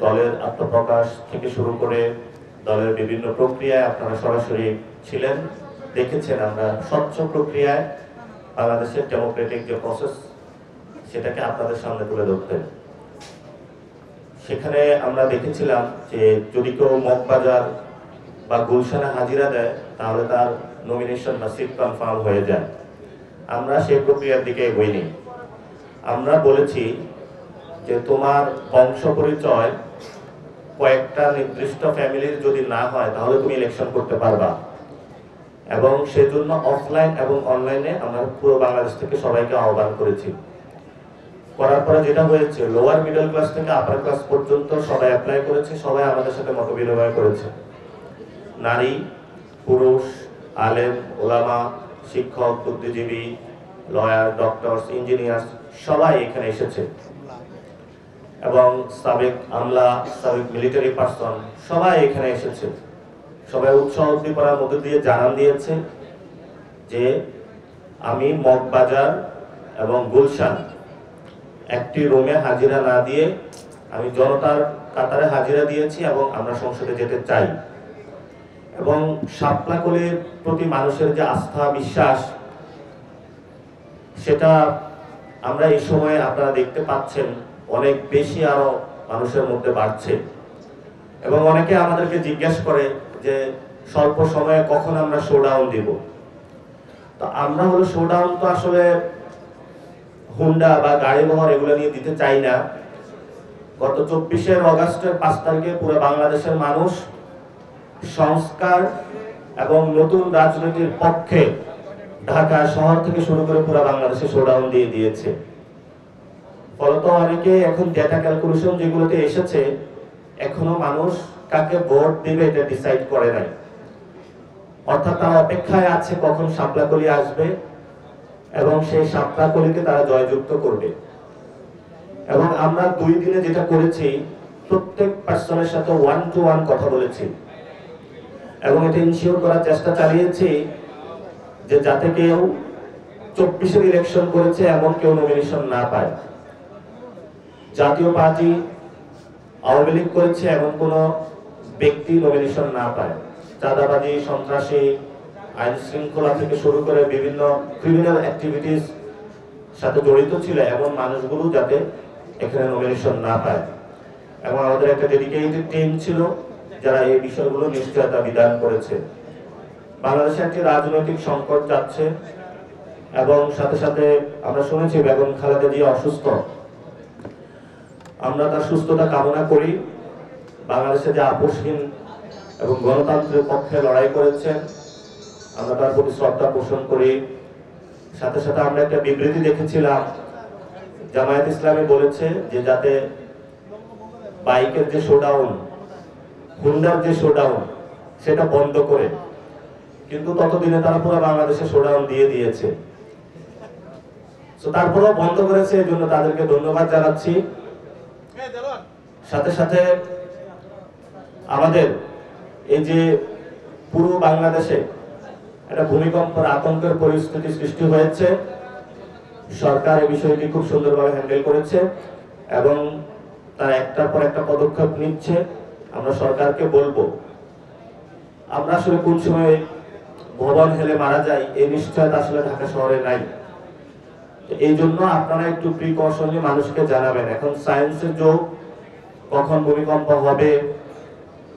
দলের আত্মপ্রকাশ থেকে শুরু করে দলের বিভিন্ন প্রক্রিয়ায় আপনারা সরাসরি ছিলেন, দেখেছেন। আমরা স্বচ্ছ প্রক্রিয়ায় বাংলাদেশের ডেমোক্রেটিক যে প্রসেস সেটাকে আপনাদের সামনে তুলে ধরতেন। সেখানে আমরা দেখেছিলাম যে যদি কেউ মগবাজার বা গুলশানে হাজিরা দেয় তাহলে তার নমিনেশন বা সিট কনফার্ম হয়ে যায়। আমরা সেই প্রক্রিয়ার দিকে এগোইনি। আমরা বলেছি যে তোমার বংশ পরিচয় কয়েকটা নির্দিষ্ট ফ্যামিলির যদি না হয় তাহলে তুমি ইলেকশন করতে পারবা, এবং সেজন্য অফলাইন এবং অনলাইনে আমরা পুরো বাংলাদেশ থেকে সবাইকে আহ্বান করেছি। করার পরে যেটা হয়েছে, লোয়ার মিডল ক্লাস থেকে আপার ক্লাস পর্যন্ত সবাই অ্যাপ্লাই করেছে, সবাই আমাদের সাথে মত বিনিময় করেছে। নারী, পুরুষ, আলেম, ওলামা, শিক্ষক, বুদ্ধিজীবী, লয়ার, ডক্টরস, ইঞ্জিনিয়ার সবাই এখানে এসেছে, এবং সাবেক আমলা, সাবেক মিলিটারি পার্সন সবাই এখানে এসেছে। সবাই উৎসাহ উদ্দীপনার মধ্যে দিয়ে জানান দিয়েছে যে আমি মগবাজার এবং গুলশান একটি রুমে হাজিরা না দিয়ে আমি জনতার কাতারে হাজিরা দিয়েছি এবং আমরা সংসদে যেতে চাই। এবং শাপলাকলির প্রতি মানুষের যে আস্থা, বিশ্বাস, সেটা আমরা এই সময়ে আপনারা দেখতে পাচ্ছেন অনেক বেশি আরো মানুষের মধ্যে বাড়ছে। এবং অনেকে আমাদেরকে জিজ্ঞেস করে যে স্বল্প সময়ে কখন আমরা শোডাউন দিব। তো আমরা হলো শোডাউন তো আসলে হুন্ডা বা গাড়ি বহর এগুলো নিয়ে দিতে চাই না। গত 24শে অগাস্টের 5 তারিখে পুরো বাংলাদেশের মানুষ সংস্কার এবং নতুন রাজনীতির পক্ষে ঢাকা শহর থেকে শুরু করে পুরো বাংলাদেশে শোডাউন দিয়ে দিয়েছে। ফলত অনেকে এখন ডেটা ক্যালকুলেশন যেগুলোতে এসেছে, এখনো মানুষ কাকে ভোট দিবে এটা ডিসাইড করে নাই। অর্থাৎ তারা অপেক্ষায় আছে কখন শাপলাকলি আসবে এবং সেই শাপলাকলিকে তারা জয়যুক্ত করবে। এবং আমরা 2 দিনে যেটা করেছি, প্রত্যেক পার্সনের সাথে 1-to-1 কথা বলেছি এবং এটা ইনশিওর করার চেষ্টা চালিয়েছি যে যাতে কেউ 24-এর ইলেকশন করেছে এমন কেউ নমিনেশন না পায়। জাতীয় পার্টি, আওয়ামী লীগ করেছে এমন কোন ব্যক্তি নমিনেশন না পায়। চাঁদাবাজি, সন্ত্রাসী, আইন শৃঙ্খলা থেকে শুরু করে বিভিন্ন ক্রিমিনাল অ্যাক্টিভিটিস সাথে জড়িত ছিল এমন মানুষগুলো যাতে এখানে নমিনেশন না পায়। এবং আমাদের একটা ডেডিকেটেড টিম ছিল যারা এই বিষয়গুলো নিশ্চয়তা বিধান করেছে। বাংলাদেশে একটি রাজনৈতিক সংকট যাচ্ছে এবং সাথে সাথে আমরা শুনেছি বেগম খালেদা জিয়া অসুস্থ। আমরা তার সুস্থতা কামনা করি। বাংলাদেশে যে আপোষহীন এবং গণতন্ত্রের পক্ষে লড়াই করেছেন, আমরা তার প্রতি শ্রদ্ধা পোষণ করি। সাথে সাথে আমরা একটা বিবৃতি দেখেছিলাম, জামায়াত ইসলামী বলেছে যে যাতে বাইকের যে শোডাউন, হুন্ডার যে শোডাউন সেটা বন্ধ করে, কিন্তু ততদিনে তারা পুরো বাংলাদেশে শোডাউন দিয়ে দিয়েছে। তারপরেও বন্ধ করেছে, এই জন্য তাদেরকে ধন্যবাদ জানাচ্ছি। সাথে সাথে আমাদের এই যে পুরো বাংলাদেশে একটা ভূমিকম্পের আতঙ্কের পরিস্থিতি সৃষ্টি হয়েছে, সরকার এই বিষয়টি খুব সুন্দরভাবে হ্যান্ডেল করেছে এবং তারা একটার পর একটা পদক্ষেপ নিচ্ছে। আমরা সরকারকে বলবো, আমরা আসলে কোন সময় ভবন হেলে মারা যায় এই নিশ্চয়তা আসলে ঢাকা শহরে নাই। এই জন্য আপনারা একটু প্রিকশনে মানুষকে জানাবেন। এখন সায়েন্সের যুগ, কখন ভূমিকম্প হবে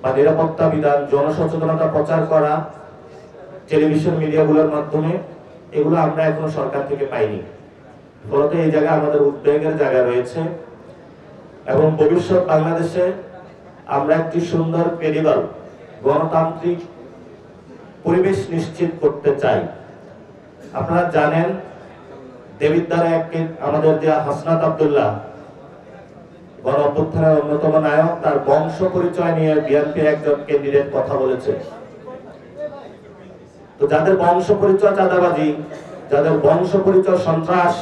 বা নিরাপত্তা বিধান, জনসচেতনতা প্রচার করা টেলিভিশন মিডিয়াগুলোর মাধ্যমে, এগুলো আমরা এখনো সরকার থেকে পাইনি। ফলত এই জায়গায় আমাদের উদ্বেগের জায়গা রয়েছে এবং ভবিষ্যৎ বাংলাদেশে আমরা একটি সুন্দর, ক্রেডিবল, গণতান্ত্রিক পরিবেশ নিশ্চিত করতে চাই। আপনারা জানেন দেবিদ্বারে আমাদের যে হাসনাত আব্দুল্লাহ গণ অভ্যুত্থানের অন্যতম নায়ক, তার বংশ পরিচয় নিয়ে বিএনপির একজন ক্যান্ডিডেট কথা বলেছে। তো যাদের বংশ পরিচয় চাঁদাবাজি, যাদের বংশ পরিচয় সন্ত্রাস,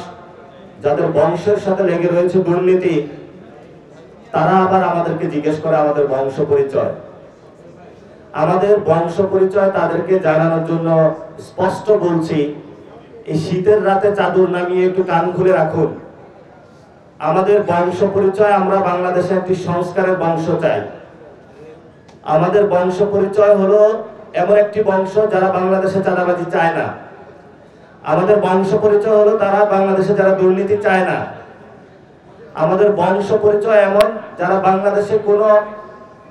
যাদের বংশের সাথে লেগে রয়েছে দুর্নীতি, তারা আবার আমাদেরকে জিজ্ঞেস করে আমাদের বংশ পরিচয়। আমাদের বংশ পরিচয় তাদেরকে জানানোর জন্য স্পষ্ট বলছি, এই শীতের রাতে চাদর নামিয়ে একটু কান খুলে রাখুন। আমাদের বংশ পরিচয়, আমরা বাংলাদেশে একটি সংস্কারের বংশ চাই। আমাদের বংশ পরিচয় হলো এমন একটি বংশ যারা বাংলাদেশে চাঁদাবাজি চায় না। আমাদের বংশ পরিচয় হলো তারা বাংলাদেশে যারা দুর্নীতি চায় না। আমাদের বংশ পরিচয় এমন যারা বাংলাদেশে কোনো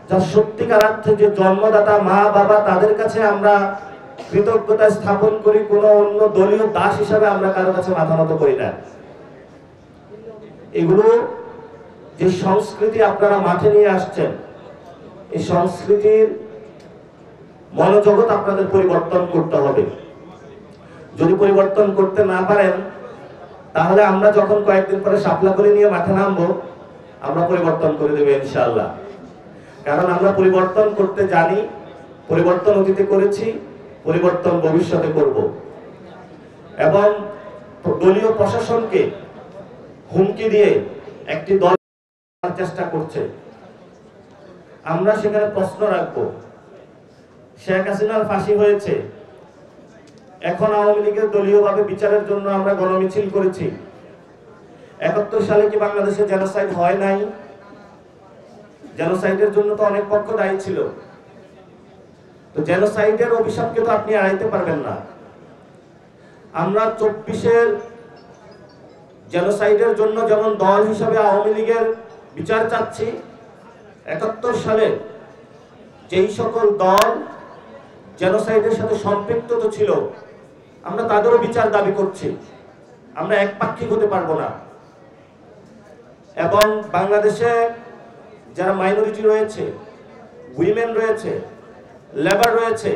যার সত্যিকার অর্থে যে জন্মদাতা মা বাবা তাদের কাছে আমরা কৃতজ্ঞতা স্থাপন করি, কোনো অন্য দলীয় দাস হিসাবে আমরা কারো কাছে মাথা নত করি না। এগুলো যে সংস্কৃতি আপনারা মাঠে নিয়ে আসছেন, এই সংস্কৃতির মনোজগৎ আপনাদের পরিবর্তন করতে হবে। যদি পরিবর্তন করতে না পারেন তাহলে আমরা যখন কয়েকদিন পরে শাপলা করে নিয়ে মাঠে নামবো, আমরা পরিবর্তন করে দেবো ইনশাআল্লাহ। কারণ আমরা পরিবর্তন করতে জানি, পরিবর্তন অতীতে করেছি, পরিবর্তন ভবিষ্যতে করব। এবং দলীয় প্রশাসনকে হুমকি দিয়ে একটি দল চেষ্টা করছে। আমরা সেখানে প্রশ্ন রাখবো, শেখ হাসিনার ফাঁসি হয়েছে, এখন আওয়ামী লীগের দলীয়ভাবে বিচারের জন্য আমরা গণমিছিল করেছি। ৭১ সালে কি বাংলাদেশে জেনোসাইড হয় নাই? জেনোসাইডের জন্য তো অনেক পক্ষ দায়ী ছিল। তো জেনোসাইডের অভিশাপকে তো আপনি এড়াইতে পারবেন না। আমরা ২৪-এর জেনোসাইডের জন্য যেমন দল হিসাবে আওয়ামী লীগের বিচার চাচ্ছি, ৭১ সালে যেই সকল দল জেনোসাইডের সাথে সম্পৃক্ত ছিল আমরা তাদেরও বিচার দাবি করছি। আমরা একপাক্ষিক হতে পারবো না। এবং বাংলাদেশে যারা মাইনরিটি রয়েছে, উইমেন রয়েছে, লেবার রয়েছে,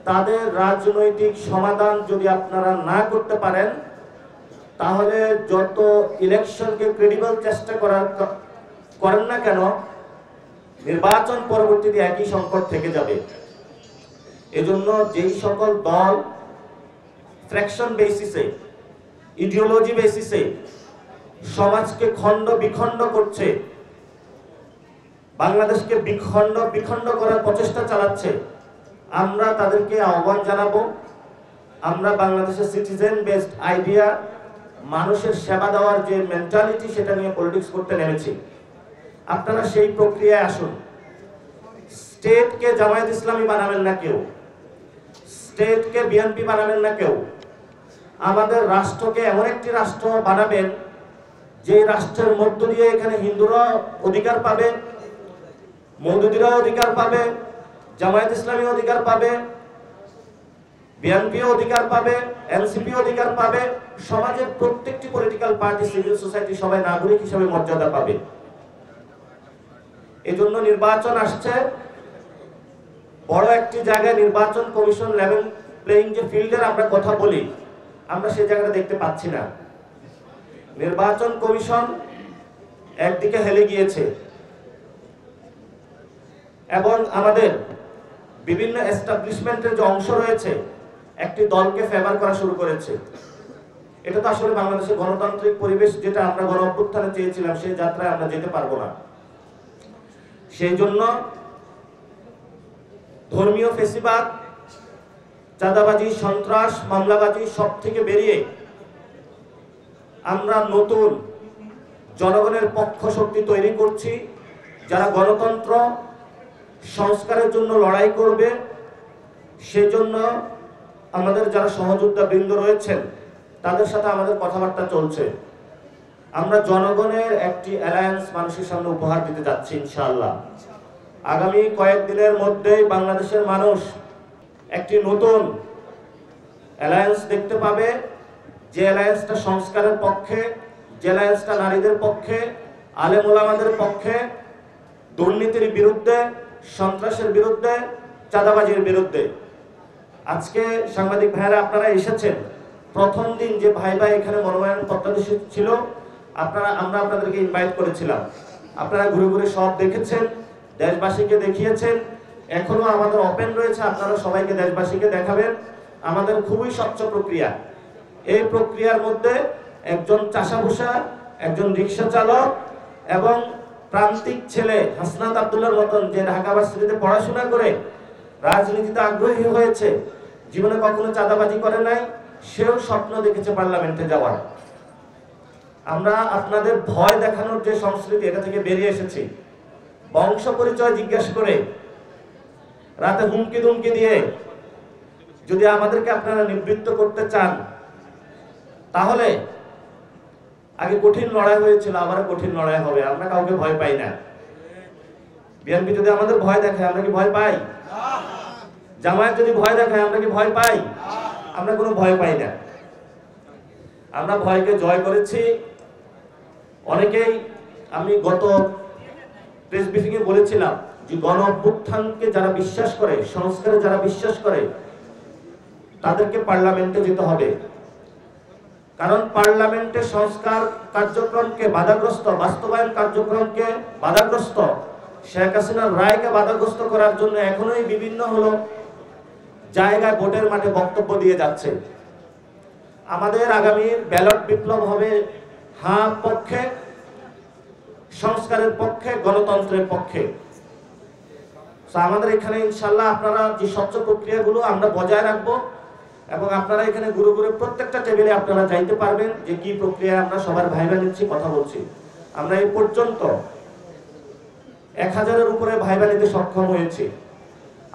তাদের রাজনৈতিক সমাধান যদি আপনারা না করতে পারেন তাহলে যত ইলেকশনকে ক্রেডিবল চেষ্টা করেন না কেন, নির্বাচন পরবর্তীতে একই সংকট থেকে যাবে। এজন্য যেই সকল দল ফ্র্যাকশন বেসিসে, ইডিওলজি বেসিসে সমাজকে খণ্ড বিখণ্ড করছে, বাংলাদেশকে বিখণ্ড করার প্রচেষ্টা চালাচ্ছে, আমরা তাদেরকে আহ্বান জানাবো। আমরা বাংলাদেশের সিটিজেন বেসড আইডিয়া, মানুষের সেবা দেওয়ার যে মেন্টালিটি, সেটা নিয়ে পলিটিক্স করতে নেমেছি। আপনারা সেই প্রক্রিয়ায় আসুন। স্টেটকে জামায়াত ইসলামী বানাবেন না কেউ, স্টেটকে বিএনপি বানাবেন না কেউ। আমাদের রাষ্ট্রকে এমন একটি রাষ্ট্র বানাবেন যে রাষ্ট্রের মধ্য দিয়ে এখানে হিন্দুরা অধিকার পাবে, মওদুদিরা অধিকার পাবে, জামায়াত ইসলামী অধিকার পাবে, বিএনপি অধিকার পাবে, এনসিপি অধিকার পাবে, সমাজের প্রত্যেকটি পলিটিক্যাল পার্টি, সিভিল সোসাইটি সবাই নাগরিক হিসেবে মর্যাদা পাবে। এজন্য নির্বাচন আসছে, বড় একটি জায়গায় নির্বাচন কমিশন লেভেল প্লেইং যে ফিল্ডের আমরা কথা বলি, আমরা সেই জায়গাটা দেখতে পাচ্ছি না। নির্বাচন কমিশন একদিকে হেলে গিয়েছে এবং আমাদের বিভিন্ন এস্টাবলিশমেন্টের যে অংশ রয়েছে একটি দলকে ফেভার করা শুরু করেছে। এটা তো আসলে বাংলাদেশের গণতান্ত্রিক পরিবেশ যেটা আমরা গণ অভ্যুত্থানে চেয়েছিলাম, সেই যাত্রায় আমরা যেতে পারবো না। সেই জন্য ধর্মীয় ফেসিবাদ, চাঁদাবাজি, সন্ত্রাস, মামলাবাজি সব থেকে বেরিয়ে আমরা নতুন জনগণের পক্ষ শক্তি তৈরি করছি, যারা গণতন্ত্র সংস্কারের জন্য লড়াই করবে। সেই জন্য আমাদের যারা সহযোদ্ধা বৃন্দ রয়েছেন তাদের সাথে আমাদের কথাবার্তা চলছে। আমরা জনগণের একটি অ্যালায়েন্স মানুষের সামনে উপহার দিতে যাচ্ছি ইনশাআল্লাহ। আগামী কয়েকদিনের মধ্যেই বাংলাদেশের মানুষ একটি নতুন অ্যালায়েন্স দেখতে পাবে, যে অ্যালায়েন্সটা সংস্কারের পক্ষে, যে অ্যালায়েন্সটা নারীদের পক্ষে, আলেম ওলামাদের পক্ষে, দুর্নীতির বিরুদ্ধে, সন্ত্রাসের বিরুদ্ধে, চাঁদাবাজির বিরুদ্ধে। আজকে সাংবাদিক ভাইরা আপনারা এসেছেন, প্রথম দিন যে ভাই এখানে মনোনয়ন পত্র ছিল, আমরা আপনাদেরকে ইনভাইট করেছিলাম। আপনারা ঘুরে ঘুরে সব দেখেছেন, দেশবাসীকে দেখিয়েছেন। এখনো আমাদের ওপেন রয়েছে, আপনারা সবাইকে দেশবাসীকে দেখাবেন। আমাদের খুবই স্বচ্ছ প্রক্রিয়া। এই প্রক্রিয়ার মধ্যে একজন চাষাভুষা, একজন রিক্সা চালক এবং প্রান্তিক ছেলে হাসনাত আব্দুল্লাহর মতন, যে ঢাকা ভার্সিটিতে পড়াশোনা করে রাজনীতিতে আগ্রহী হয়েছে, জীবনে কখনো চাঁদাবাজি করে নাই, সেও স্বপ্ন দেখেছে পার্লামেন্টে যাওয়ার। আমরা আপনাদের ভয় দেখানোর যে সংস্কৃতি, এটা থেকে বেরিয়ে এসেছি। বংশ পরিচয় জিজ্ঞেস করে, রাতে হুমকি দুমকি দিয়ে যদি আমাদেরকে আপনারা নিবৃত্ত করতে চান, তাহলে আগে কঠিন লড়াই হয়েছিল, আবার কঠিন লড়াই হবে। আমরা কাউকে ভয় পাই না। বিএনপি যদি আমাদের ভয় দেখায়, আমরা কি ভয় পাই? জামায়াত যদি ভয় দেখায়, আমরা কি ভয় পাই? আমরা কোনো ভয় পাই না। আমরা ভয়কে জয় করেছি। অনেকেই, আমি গত প্রেস ব্রিফিং এ বলেছিলাম যে গণ অভ্যুত্থানকে যারা বিশ্বাস করে, সংস্কারে যারা বিশ্বাস করে, তাদেরকে পার্লামেন্টে যেতে হবে। কারণ পার্লামেন্টে সংস্কার কার্যক্রমকে বাধাগ্রস্ত, বাস্তবায়ন কার্যক্রমকে বাধাগ্রস্ত, শেখ হাসিনার রায়কে বাধাগ্রস্ত করার জন্য এখনোই বিভিন্ন জায়গায় ভোটের মাঠে বক্তব্য দিয়ে যাচ্ছে। আমাদের আগামীর ব্যালট বিপ্লব হবে হ্যাঁ পক্ষে, সংস্কারের পক্ষে, গণতন্ত্রের পক্ষে। আমাদের এখানে ইনশাল্লাহ আপনারা যে স্বচ্ছ প্রক্রিয়াগুলো আমরা বজায় রাখবো, এবং আপনারা এখানে ঘুরে ঘুরে প্রত্যেকটা টেবিলে আপনারা যাইতে পারবেন যে কি প্রক্রিয়া আমরা সবার ভাইবা নিচ্ছি, কথা বলছি। আমরা এই পর্যন্ত 1000-এর উপরে ভাইবা নিতে সক্ষম হয়েছি।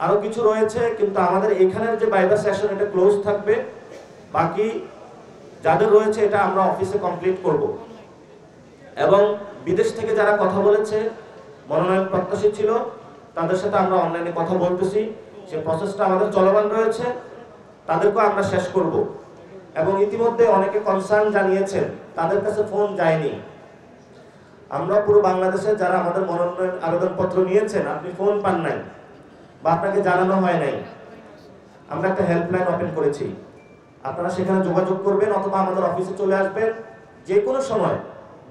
আরো কিছু রয়েছে, কিন্তু আমাদের এখানের যে ভাইবা সেশন, এটা ক্লোজ থাকবে। বাকি যাদের রয়েছে এটা আমরা অফিসে কমপ্লিট করব। এবং বিদেশ থেকে যারা কথা বলেছে, মনোনয়ন প্রত্যাশী ছিল, তাদের সাথে আমরা অনলাইনে কথা বলতেছি। সেই প্রসেসটা আমাদের চলমান রয়েছে, তাদেরকেও আমরা শেষ করব। এবং ইতিমধ্যে অনেকে কনসার্ন জানিয়েছেন, তাদের কাছে ফোন যায়নি। আমরা পুরো বাংলাদেশে যারা আমাদের মনোনয়ন আবেদনপত্র নিয়েছেন, আপনি ফোন পান নাই বা আপনাকে জানানো হয় নাই, আমরা একটা হেল্পলাইন ওপেন করেছি। আপনারা সেখানে যোগাযোগ করবেন অথবা আমাদের অফিসে চলে আসবেন। যে কোনো সময়,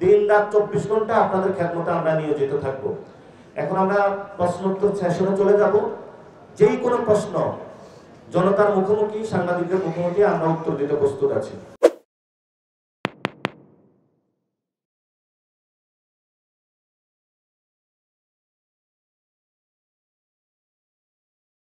দিন রাত 24 ঘন্টা আপনাদের খেদমতে আমরা নিয়োজিত থাকব। এখন আমরা প্রশ্নোত্তর সেশনে চলে যাব। যেই কোনো প্রশ্ন জনতার মুখোমুখি, সাংবাদিকদের মুখোমুখি আমরা উত্তর দিতে প্রস্তুত আছি।